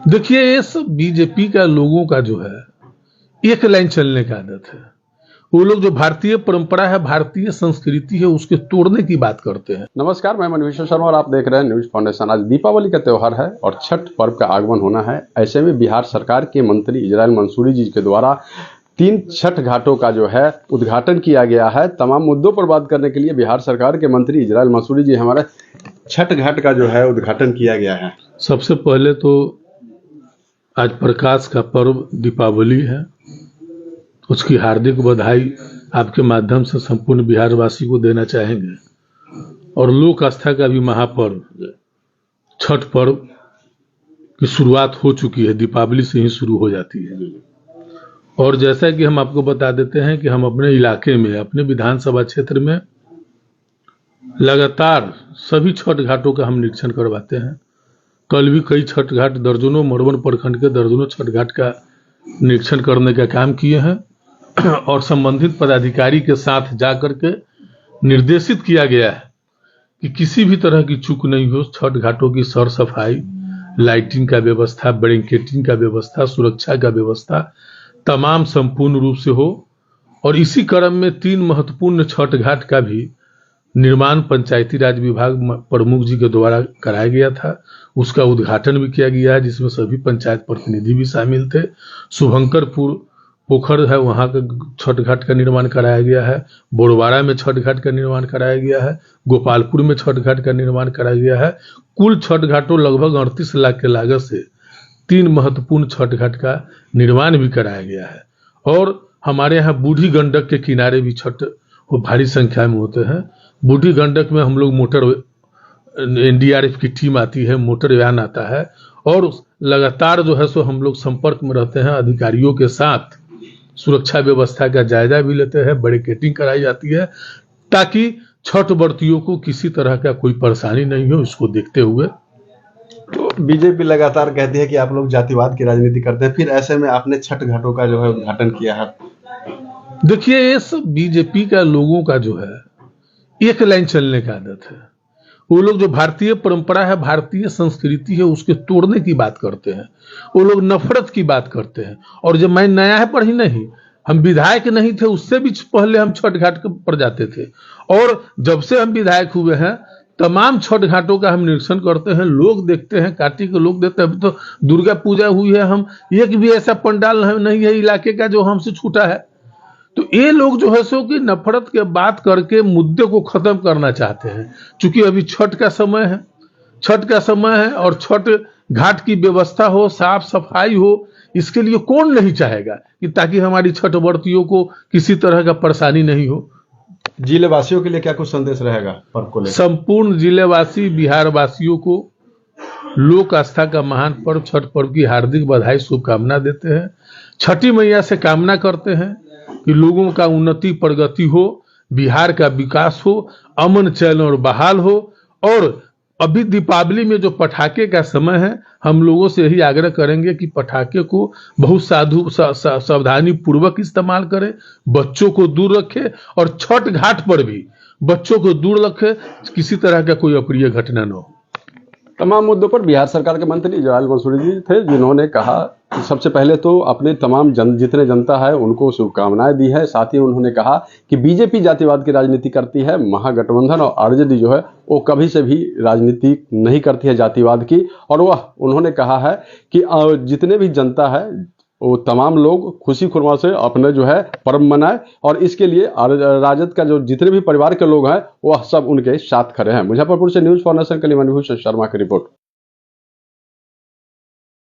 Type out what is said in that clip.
देखिए, ये सब बीजेपी का लोगों का जो है एक लाइन चलने का आदत है। वो लोग जो भारतीय परंपरा है, भारतीय संस्कृति है, उसके तोड़ने की बात करते हैं। नमस्कार, मैं मनभूषण शर्मा और आप देख रहे हैं न्यूज फाउंडेशन। आज दीपावली का त्योहार है और छठ पर्व का आगमन होना है। ऐसे में बिहार सरकार के मंत्री इजराइल मंसूरी जी के द्वारा 3 छठ घाटों का जो है उद्घाटन किया गया है। तमाम मुद्दों पर बात करने के लिए बिहार सरकार के मंत्री इजराइल मंसूरी जी हमारे छठ घाट का जो है उद्घाटन किया गया है। सबसे पहले तो आज प्रकाश का पर्व दीपावली है, उसकी हार्दिक बधाई आपके माध्यम से संपूर्ण बिहारवासी को देना चाहेंगे। और लोक आस्था का भी महापर्व छठ पर्व की शुरुआत हो चुकी है, दीपावली से ही शुरू हो जाती है। और जैसा कि हम आपको बता देते हैं कि हम अपने इलाके में, अपने विधानसभा क्षेत्र में लगातार सभी छठ घाटों का हम निरीक्षण करवाते हैं। कल भी कई छठ घाट, दर्जनों मड़वन प्रखंड के दर्जनों छठ घाट का निरीक्षण करने का काम किए हैं और संबंधित पदाधिकारी के साथ जाकर के निर्देशित किया गया है कि किसी भी तरह की चूक नहीं हो। छठ घाटों की सर सफाई, लाइटिंग का व्यवस्था, ब्लैंकेटिंग का व्यवस्था, सुरक्षा का व्यवस्था तमाम संपूर्ण रूप से हो। और इसी क्रम में 3 महत्वपूर्ण छठ घाट का भी निर्माण पंचायती राज विभाग प्रमुख जी के द्वारा कराया गया था। उसका उद्घाटन भी किया गया है, जिसमें सभी पंचायत प्रतिनिधि भी शामिल थे। शुभंकरपुर पोखर है, वहाँ का छठ घाट का निर्माण कराया गया है। बोरवाड़ा में छठ घाट का निर्माण कराया गया है। गोपालपुर में छठ घाट का निर्माण कराया गया है। कुल छठ घाटों लगभग 38 लाख के लागत से 3 महत्वपूर्ण छठ घाट का निर्माण भी कराया गया है। और हमारे यहाँ बूढ़ी गंडक के किनारे भी छठ वो भारी संख्या में होते हैं। बूढ़ी गंडक में हम लोग मोटर NDRF की टीम आती है, मोटर यान आता है और लगातार जो है सो हम लोग संपर्क में रहते हैं। अधिकारियों के साथ सुरक्षा व्यवस्था का जायजा भी लेते हैं, बैरिकेडिंग कराई जाती है ताकि छठ व्रतियों को किसी तरह का कोई परेशानी नहीं हो। इसको देखते हुए तो बीजेपी लगातार कहती है कि आप लोग जातिवाद की राजनीति करते हैं, फिर ऐसे में आपने छठ घाटों का जो है उद्घाटन किया है। देखिए, ये सब बीजेपी का लोगों का जो है एक लाइन चलने का आदत है। वो लोग जो भारतीय परंपरा है, भारतीय संस्कृति है, उसके तोड़ने की बात करते हैं। वो लोग नफरत की बात करते हैं। और जब मैं नया पर ही नहीं, हम विधायक नहीं थे उससे भी पहले हम छठ घाट पर जाते थे। और जब से हम विधायक हुए हैं तमाम छठ घाटों का हम निरीक्षण करते हैं, लोग देखते हैं, काटी के लोग देखते हैं। अभी तो दुर्गा पूजा हुई है, हम एक भी ऐसा पंडाल नहीं है इलाके का जो हमसे छूटा है। तो ये लोग जो है सो कि नफरत के बात करके मुद्दे को खत्म करना चाहते हैं। क्योंकि अभी छठ का समय है, छठ का समय है और छठ घाट की व्यवस्था हो, साफ सफाई हो, इसके लिए कौन नहीं चाहेगा कि ताकि हमारी छठ व्रतियों को किसी तरह का परेशानी नहीं हो। जिले वासियों के लिए क्या कुछ संदेश रहेगा पर्व को लेकर? संपूर्ण जिलेवासी, बिहार वासियों को लोक आस्था का महान पर्व छठ पर्व की हार्दिक बधाई, शुभकामना देते हैं। छठी मैया से कामना करते हैं कि लोगों का उन्नति प्रगति हो, बिहार का विकास हो, अमन चैन और बहाल हो। और अभी दीपावली में जो पटाखे का समय है, हम लोगों से यही आग्रह करेंगे कि पटाखे को बहुत सावधानी पूर्वक इस्तेमाल करें, बच्चों को दूर रखें और छठ घाट पर भी बच्चों को दूर रखें, किसी तरह का कोई अप्रिय घटना न हो। तमाम मुद्दों पर बिहार सरकार के मंत्री इजराइल मंसूरी जी थे, जिन्होंने कहा सबसे पहले तो अपने तमाम जितने जनता है उनको शुभकामनाएं दी है। साथ ही उन्होंने कहा कि बीजेपी जातिवाद की राजनीति करती है, महागठबंधन और आरजेडी जो है वो कभी से भी राजनीति नहीं करती है जातिवाद की। और वह उन्होंने कहा है कि जितने भी जनता है वो तमाम लोग खुशी खुरमा से अपने जो है पर्व मनाए और इसके लिए राजद का जो जितने भी परिवार के लोग हैं वह सब उनके साथ खड़े हैं। मुजफ्फरपुर से न्यूज फाउंडेशन के लिए मनभूषण शर्मा की रिपोर्ट।